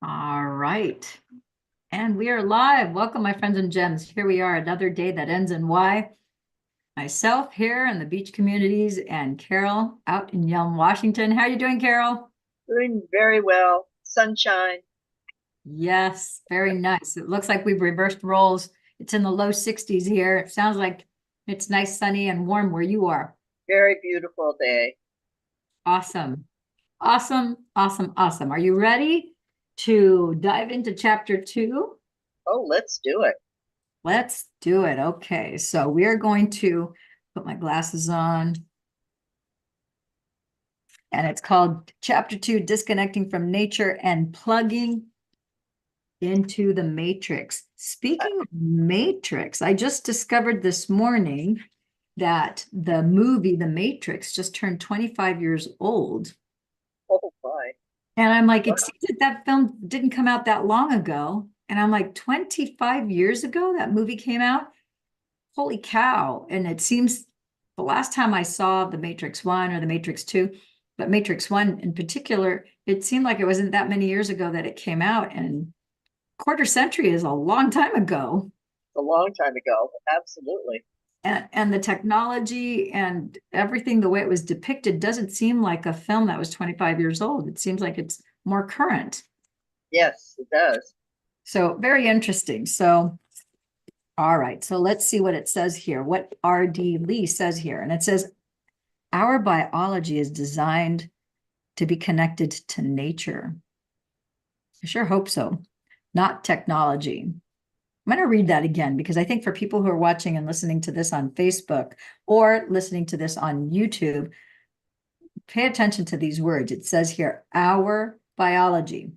All right. And we are live. Welcome, my friends and gems. Here we are, another day that ends in Y. Myself here in the beach communities and Carol out in Yelm, Washington. How are you doing, Carol? Doing very well. Sunshine. Yes, very nice. It looks like we've reversed roles. It's in the low 60s here. It sounds like it's nice, sunny, and warm where you are. Very beautiful day. Awesome. Awesome, awesome, awesome. Are you ready to dive into chapter 2? Oh, let's do it. Let's do it. Okay, so we are going to put my glasses on. And it's called Chapter 2, Disconnecting from Nature and Plugging into the Matrix. Speaking of Matrix, I just discovered this morning that the movie The Matrix just turned 25 years old. Oh, boy. And I'm like, Wow. it seems that that film didn't come out that long ago. And I'm like, 25 years ago, that movie came out? Holy cow. And it seems the last time I saw The Matrix 1 or The Matrix 2, but Matrix 1 in particular, it seemed like it wasn't that many years ago that it came out. And quarter century is a long time ago. A long time ago. Absolutely. And the technology and everything, the way it was depicted, doesn't seem like a film that was 25 years old. It seems like it's more current. Yes, it does. So very interesting. So, all right. So let's see what it says here. What R.D. Lee says here. And it says, our biology is designed to be connected to nature. I sure hope so. Not technology. I'm going to read that again because I think for people who are watching and listening to this on Facebook or listening to this on YouTube, pay attention to these words. It says here, our biology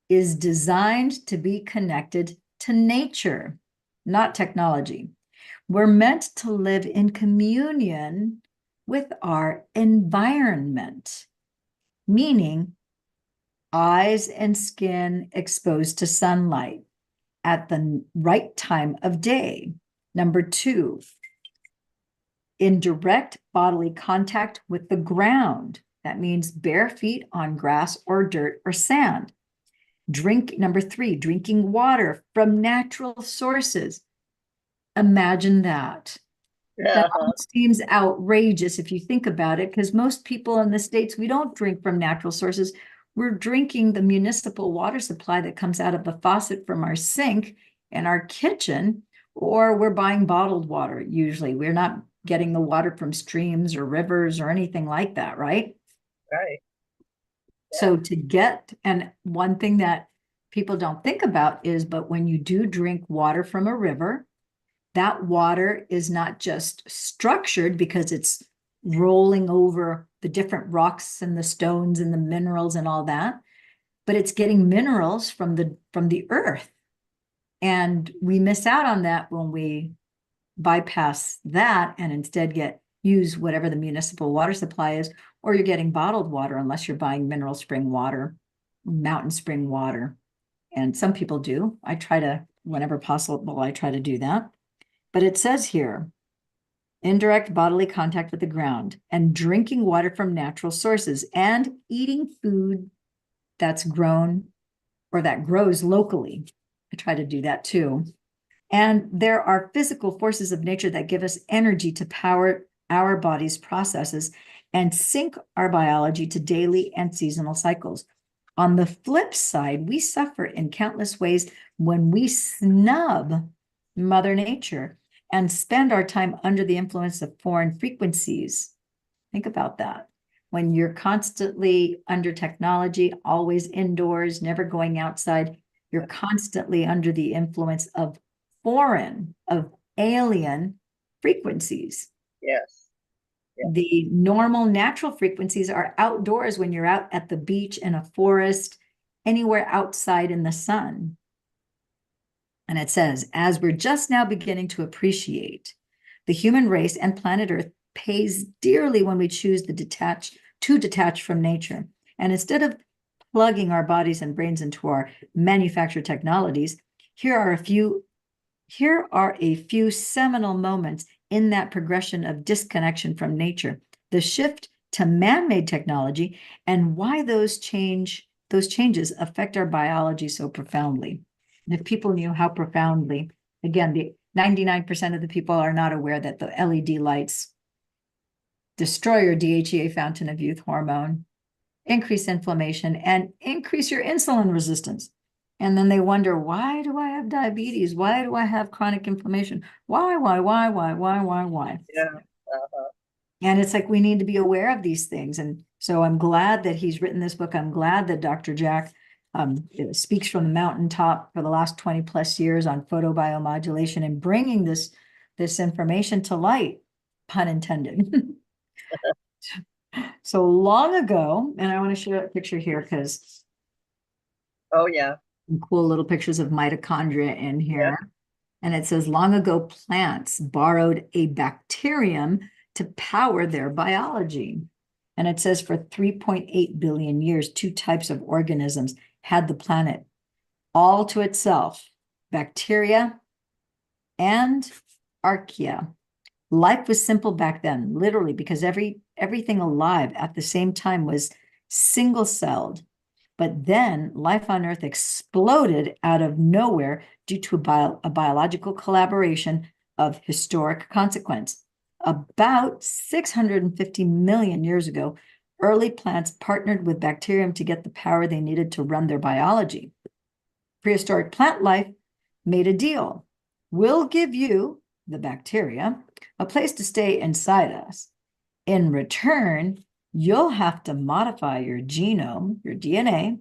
is designed to be connected to nature, not technology. We're meant to live in communion with our environment, meaning eyes and skin exposed to sunlight at the right time of day. Number 2, in direct bodily contact with the ground. That means bare feet on grass or dirt or sand. Number 3, drinking water from natural sources. Imagine that. That Uh-huh. almost seems outrageous if you think about it, because most people in the States, we don't drink from natural sources. We're drinking the municipal water supply that comes out of the faucet from our sink in our kitchen, or we're buying bottled water usually. We're not getting the water from streams or rivers or anything like that, right? Right. Yeah. So to get, and one thing that people don't think about is, but when you do drink water from a river, that water is not just structured because it's rolling over the different rocks and the stones and the minerals and all that, but it's getting minerals from the earth. And we miss out on that when we bypass that and instead use whatever the municipal water supply is, or you're getting bottled water unless you're buying mineral spring water, mountain spring water. And some people do. I try to, whenever possible, I try to do that. But it says here, indirect bodily contact with the ground and drinking water from natural sources and eating food that's grown or that grows locally. I try to do that too. And there are physical forces of nature that give us energy to power our body's processes and sync our biology to daily and seasonal cycles. On the flip side, we suffer in countless ways when we snub Mother Nature and spend our time under the influence of foreign frequencies. Think about that. When you're constantly under technology, always indoors, never going outside, you're constantly under the influence of alien frequencies. Yes. Yeah. The normal natural frequencies are outdoors when you're out at the beach, in a forest, anywhere outside in the sun. And it says, as we're just now beginning to appreciate, the human race and planet Earth pays dearly when we choose to detach from nature. And instead of plugging our bodies and brains into our manufactured technologies, here are a few seminal moments in that progression of disconnection from nature, the shift to man-made technology, and why those those changes affect our biology so profoundly. And if people knew how profoundly, again, the 99% of the people are not aware that the LED lights destroy your DHEA fountain of youth hormone, increase inflammation, and increase your insulin resistance. And then they wonder, why do I have diabetes? Why do I have chronic inflammation? Why? Yeah. Uh-huh. And it's like we need to be aware of these things. And so I'm glad that he's written this book. I'm glad that Dr. Jack speaks from the mountaintop for the last 20 plus years on photobiomodulation and bringing this information to light, pun intended. So long ago, and I want to share a picture here because Oh, yeah. cool little pictures of mitochondria in here. Yeah. And it says, long ago, plants borrowed a bacterium to power their biology. And it says for 3.8 billion years, two types of organisms had the planet all to itself, bacteria and archaea. Life was simple back then, literally, because everything alive at the same time was single-celled. But then life on Earth exploded out of nowhere due to a biological collaboration of historic consequence. About 650 million years ago, early plants partnered with bacterium to get the power they needed to run their biology. Prehistoric plant life made a deal. We'll give you, the bacteria, a place to stay inside us. In return, you'll have to modify your genome, your DNA,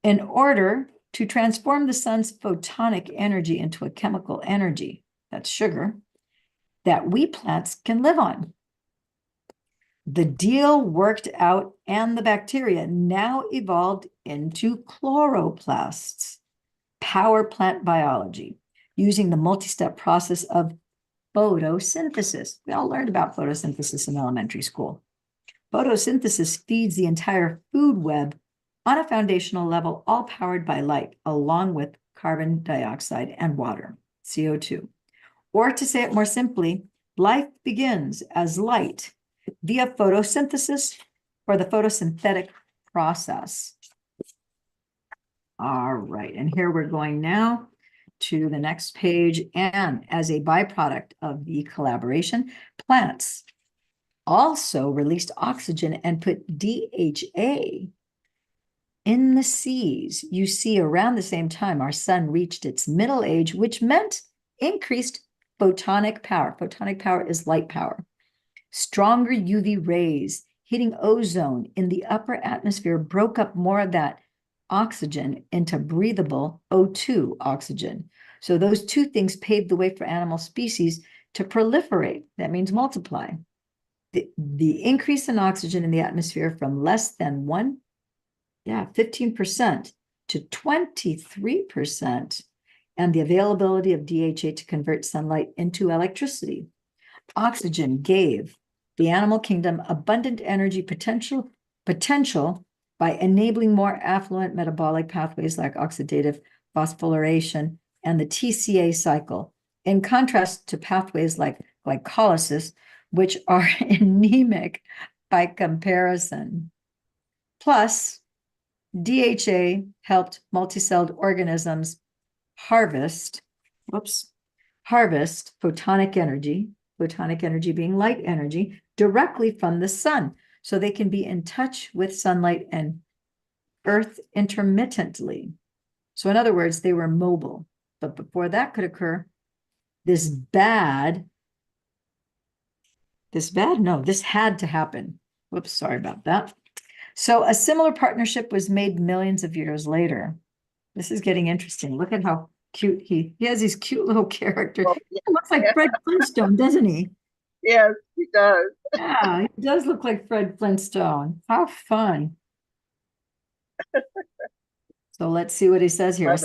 in order to transform the sun's photonic energy into a chemical energy, that's sugar, that we plants can live on. The deal worked out, and the bacteria now evolved into chloroplasts, power plant biology, using the multi-step process of photosynthesis. We all learned about photosynthesis in elementary school. Photosynthesis feeds the entire food web on a foundational level, all powered by light, along with carbon dioxide and water, CO2. Or to say it more simply, life begins as light via photosynthesis or the photosynthetic process. All right, and here we're going now to the next page. And as a byproduct of the collaboration, plants also released oxygen and put DHA in the seas. You see, around the same time, our sun reached its middle age, which meant increased photonic power. Photonic power is light power. Stronger UV rays hitting ozone in the upper atmosphere broke up more of that oxygen into breathable O2 oxygen. So those two things paved the way for animal species to proliferate. That means multiply. The increase in oxygen in the atmosphere from less than 15% to 23%, and the availability of DHA to convert sunlight into electricity. Oxygen gave the animal kingdom abundant energy potential by enabling more affluent metabolic pathways like oxidative phosphorylation and the TCA cycle, in contrast to pathways like glycolysis, which are anemic by comparison. Plus, DHA helped multicelled organisms harvest photonic energy being light energy, directly from the sun, so they can be in touch with sunlight and earth intermittently. So in other words, they were mobile. But before that could occur, this had to happen. Whoops, sorry about that. So a similar partnership was made millions of years later. This is getting interesting. Look at how cute he has these cute little characters. Well, He looks like Fred Flintstone, doesn't he? yes, he does. Yeah, he does look like Fred Flintstone. How fun. So let's see what he says here.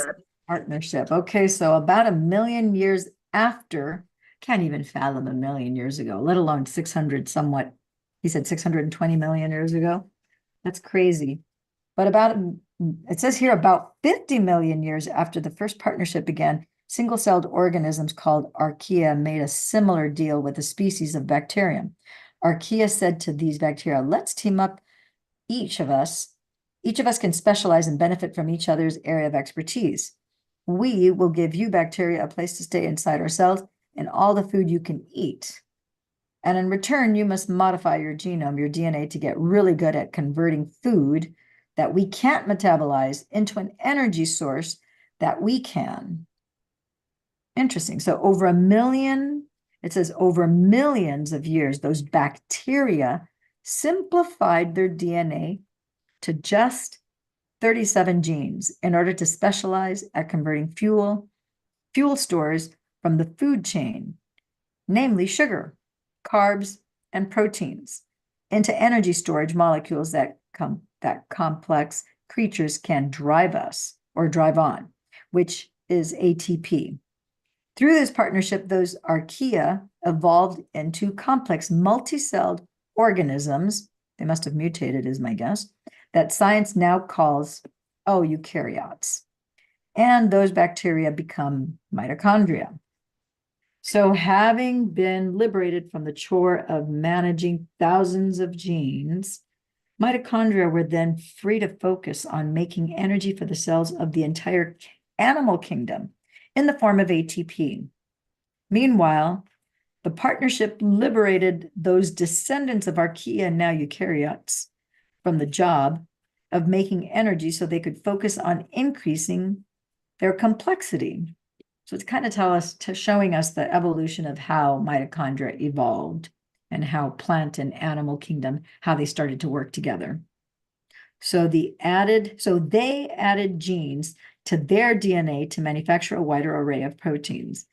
Partnership. Okay, so about 1 million years after, can't even fathom 1 million years ago, let alone 600 somewhat. He said 620 million years ago. That's crazy. But it says here about 50 million years after the first partnership began, single-celled organisms called archaea made a similar deal with a species of bacterium. Archaea said to these bacteria, let's team up, each of us, Each of us can specialize and benefit from each other's area of expertise. We will give you bacteria a place to stay inside our cells and all the food you can eat. And in return, you must modify your genome, your DNA, to get really good at converting food that we can't metabolize into an energy source that we can. Interesting. So over a million, it says over millions of years, those bacteria simplified their DNA to just 37 genes in order to specialize at converting fuel stores from the food chain, namely sugar, carbs, and proteins, into energy storage molecules that complex creatures can drive us or drive on, which is ATP. Through this partnership, those archaea evolved into complex multi-celled organisms. They must have mutated, is my guess, that science now calls, eukaryotes. And those bacteria become mitochondria. So having been liberated from the chore of managing thousands of genes, mitochondria were then free to focus on making energy for the cells of the entire animal kingdom in the form of ATP. Meanwhile, the partnership liberated those descendants of archaea, now eukaryotes, from the job of making energy so they could focus on increasing their complexity. So it's kind of showing us the evolution of how mitochondria evolved and how plant and animal kingdom, how they started to work together. So they added genes to their DNA to manufacture a wider array of proteins.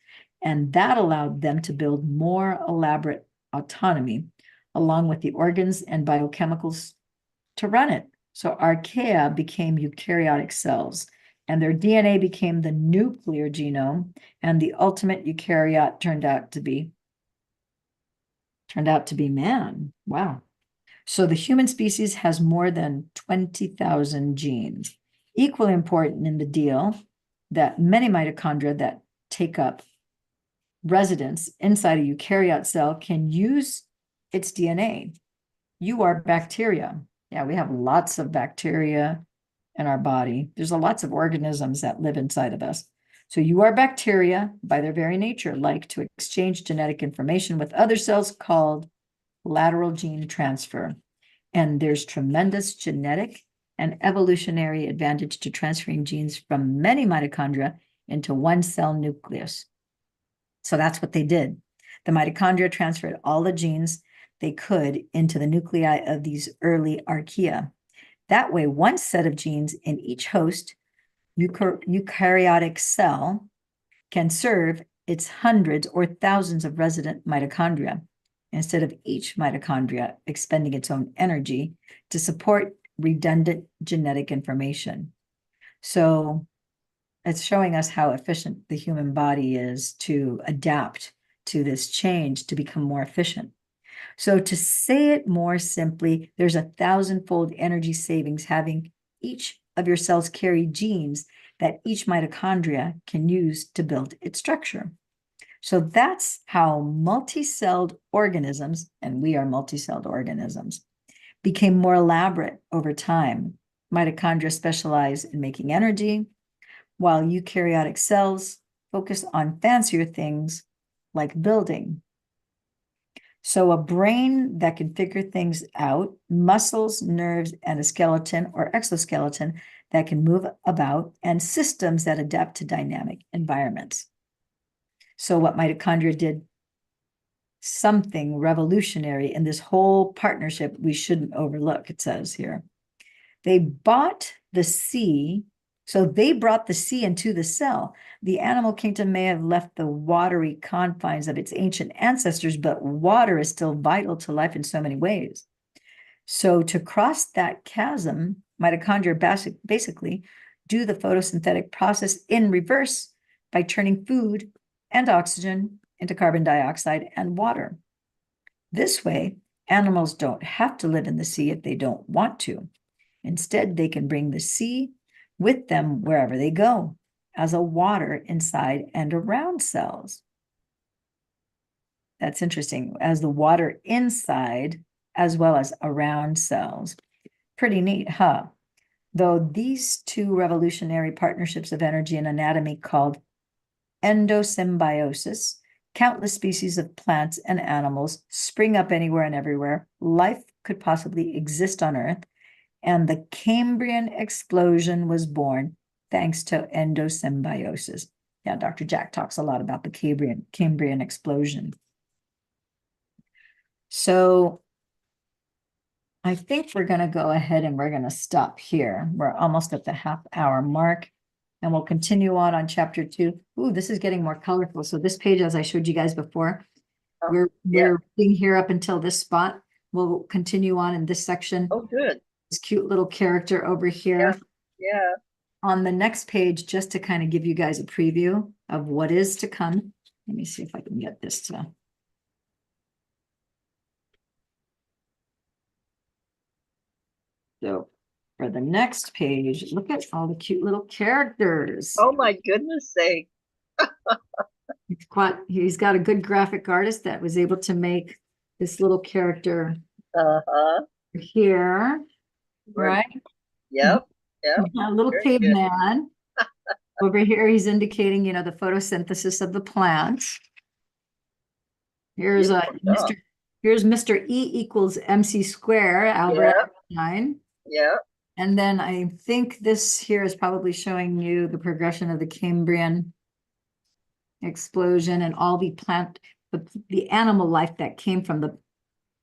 And that allowed them to build more elaborate autonomy, along with the organs and biochemicals to run it. So archaea became eukaryotic cells, and their DNA became the nuclear genome, and the ultimate eukaryote turned out to be man. Wow. So the human species has more than 20,000 genes. Equally important in the deal that many mitochondria that take up residence inside a eukaryote cell can use its DNA. You are bacteria. Yeah, we have lots of bacteria in our body. There's lots of organisms that live inside of us. So you are bacteria by their very nature, like to exchange genetic information with other cells, called lateral gene transfer. And there's tremendous genetic and evolutionary advantage to transferring genes from many mitochondria into one cell nucleus. So that's what they did. The mitochondria transferred all the genes they could into the nuclei of these early archaea. That way, one set of genes in each host eukaryotic cell can serve its hundreds or thousands of resident mitochondria, instead of each mitochondria expending its own energy to support redundant genetic information. So it's showing us how efficient the human body is to adapt to this change to become more efficient. So to say it more simply, there's 1,000-fold energy savings having each of your cells carry genes that each mitochondria can use to build its structure. So that's how multi-celled organisms, and we are multi-celled organisms, became more elaborate over time. Mitochondria specialize in making energy, while eukaryotic cells focus on fancier things like building. So a brain that can figure things out, muscles, nerves, and a skeleton or exoskeleton that can move about, and systems that adapt to dynamic environments. So what mitochondria did, something revolutionary in this whole partnership we shouldn't overlook, it says here. They bought the sea. So they brought the sea into the cell. The animal kingdom may have left the watery confines of its ancient ancestors, but water is still vital to life in so many ways. So to cross that chasm, mitochondria basically do the photosynthetic process in reverse by turning food and oxygen into carbon dioxide and water. This way, animals don't have to live in the sea if they don't want to. Instead, they can bring the sea with them wherever they go, as a water inside and around cells. That's interesting, as the water inside as well as around cells. Pretty neat, huh? though these two revolutionary partnerships of energy and anatomy called endosymbiosis, countless species of plants and animals spring up anywhere and everywhere life could possibly exist on Earth, and the Cambrian explosion was born thanks to endosymbiosis. Yeah, Dr. Jack talks a lot about the Cambrian explosion. So I think we're going to go ahead and we're going to stop here. We're almost at the half-hour mark, and we'll continue on chapter 2. Ooh, this is getting more colorful. So this page, as I showed you guys before, we're reading here up until this spot. We'll continue on in this section. Oh, good. This cute little character over here. Yeah. On the next page, just to kind of give you guys a preview of what is to come. Let me see if I can get this to. So for the next page, look at all the cute little characters. Oh my goodness sake. He's got a good graphic artist that was able to make this little character here, right? Yep. A little caveman. Over here, he's indicating, you know, the photosynthesis of the plant. Here's Mr. E equals MC square, Albert Einstein. Yeah. And then I think this here is probably showing you the progression of the Cambrian explosion and all the the animal life that came from the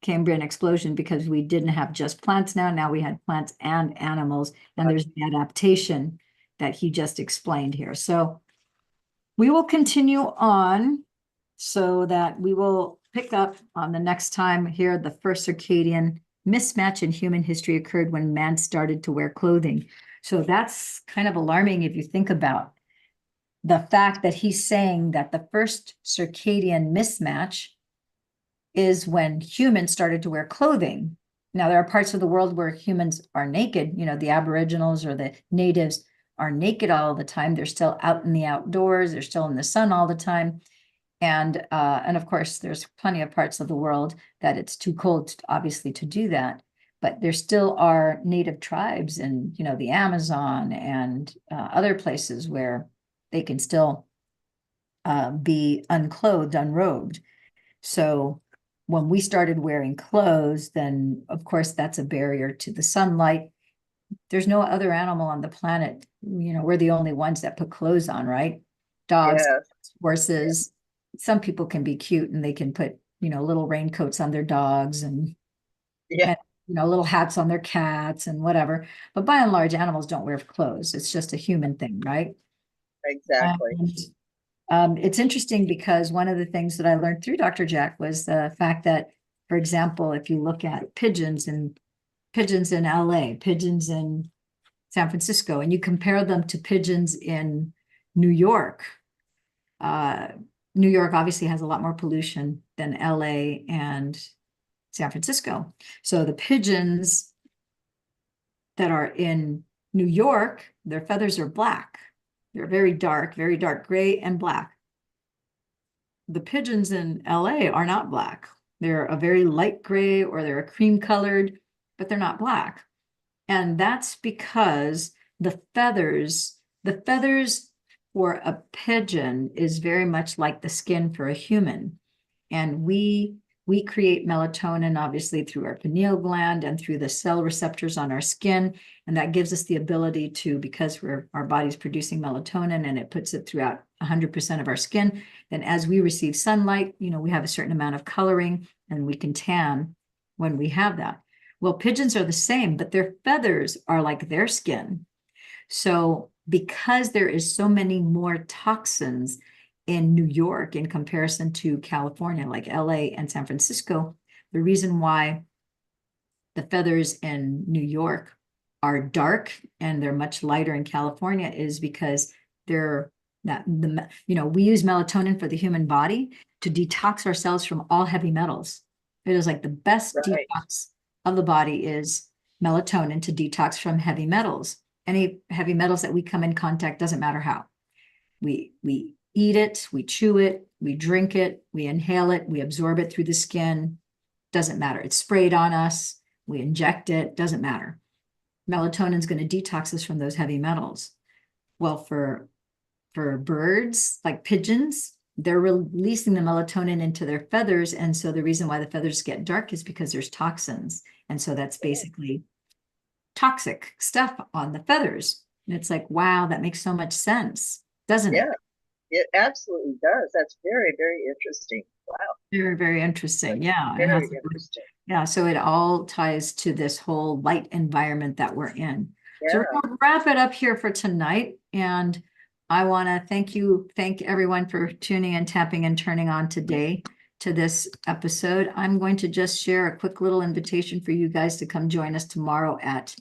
Cambrian explosion, because we didn't have just plants now we had plants and animals, and there's the adaptation that he just explained here. So we will continue on so that we will pick up on the next time here. The first circadian mismatch in human history occurred when man started to wear clothing. So that's kind of alarming if you think about the fact that he's saying that the first circadian mismatch is when humans started to wear clothing. Now, there are parts of the world where humans are naked, you know, the aboriginals or the natives are naked all the time. They're still out in the outdoors. They're still in the sun all the time. And of course, there's plenty of parts of the world that it's too cold, obviously, to do that. But there still are native tribes in, you know, the Amazon and other places where they can still be unclothed, unrobed. So when we started wearing clothes, then of course that's a barrier to the sunlight. There's no other animal on the planet, you know, we're the only ones that put clothes on, right? Dogs, horses. Some people can be cute and they can put, you know, little raincoats on their dogs and you know, little hats on their cats and whatever. But by and large, animals don't wear clothes. It's just a human thing, right? Exactly. And it's interesting because one of the things that I learned through Dr. Jack was the fact that, for example, if you look at pigeons in LA, pigeons in San Francisco, and you compare them to pigeons in New York, New York obviously has a lot more pollution than LA and San Francisco. So the pigeons that are in New York, their feathers are black. They're very dark gray and black. The pigeons in LA are not black. They're a very light gray, or they're a cream colored, but they're not black. And that's because the feathers for a pigeon is very much like the skin for a human. And we create melatonin, obviously, through our pineal gland and through the cell receptors on our skin. And that gives us the ability to, because our body's producing melatonin and it puts it throughout 100% of our skin, then as we receive sunlight, you know, we have a certain amount of coloring and we can tan when we have that. Well, pigeons are the same, but their feathers are like their skin. So because there is so many more toxins in New York in comparison to California, like LA and San Francisco, the reason why the feathers in New York are dark and they're much lighter in California is because they're you know, we use melatonin for the human body to detox ourselves from all heavy metals. It is like the best detox of the body is melatonin, to detox from heavy metals. Any heavy metals that we come in contact, doesn't matter how. We eat it, we chew it, we drink it, we inhale it, we absorb it through the skin. Doesn't matter. It's sprayed on us, we inject it, doesn't matter. melatonin is going to detox us from those heavy metals. Well, for birds like pigeons, they're releasing the melatonin into their feathers. And so the reason why the feathers get dark is because there's toxins. And so that's basically toxic stuff on the feathers. And it's like, wow, that makes so much sense, doesn't it? Yeah, it absolutely does. That's very, very interesting. Wow. Very, very interesting. Yeah. Very interesting. Yeah. So it all ties to this whole light environment that we're in. So Yeah. we're going to wrap it up here for tonight. And I want to thank everyone for tuning and tapping and turning on today to this episode. I'm going to just share a quick little invitation for you guys to come join us tomorrow at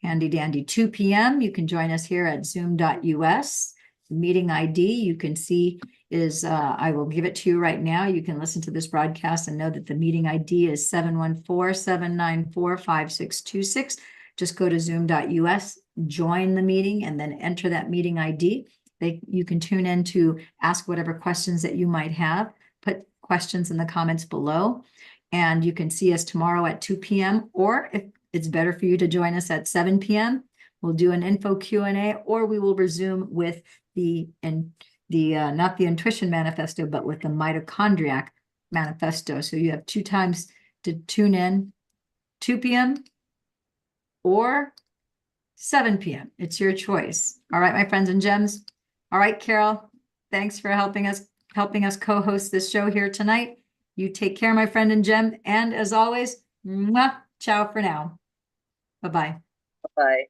handy dandy 2 p.m. You can join us here at zoom.us. Meeting ID you can see is, I will give it to you right now. You can listen to this broadcast and know that the meeting ID is 714-794-5626. Just go to zoom.us, join the meeting, and then enter that meeting ID. You can tune in to ask whatever questions that you might have. Put questions in the comments below. And you can see us tomorrow at 2 p.m. Or if it's better for you to join us at 7 p.m., we'll do an info Q&A, or we will resume with not the intuition manifesto, but with the mitochondriac manifesto. So you have 2 times to tune in, 2 p.m. or 7 p.m. It's your choice. All right, my friends and gems. All right, Carol, thanks for helping us co-host this show here tonight. You take care, my friend and gem. And as always, ciao for now. Bye-bye. Bye.